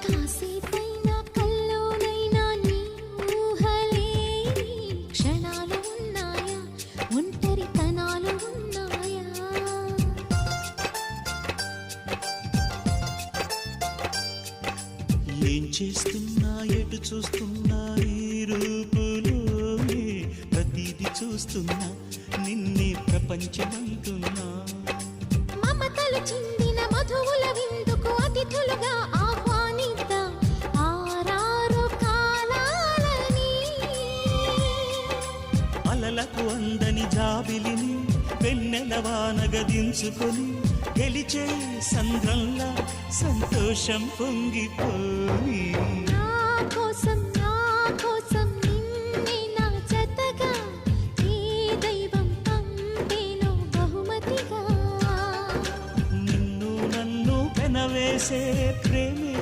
కాసేపైనా కల్లోనైనా నీ ఊహలే క్షణాలు ఉన్నాయా, ఒంటరితనాలు ఉన్నాయా? ఏం చేస్తున్నా ఎటు చూస్తున్నా ఈ రూపులోనే ప్రతిదీ చూస్తున్నా నిన్నే ప్రపంచమంటున్నా. మమతలు చిందిన మధువుల విందుకు అతిథులుగా ఆహ్వానిద్దాం ఆరారు కాలాలని. అలలకు అందని జాబిలిని వెన్నెల వానగదించుకొని గెలిచే సంద్రంలా సంతోషం పొంగిపోయి. నా కోసం నిన్నే నా జతగా ఏ దైవం పంపేనో బహుమతిగా. నిన్ను నన్ను పెనవేసే ప్రేమే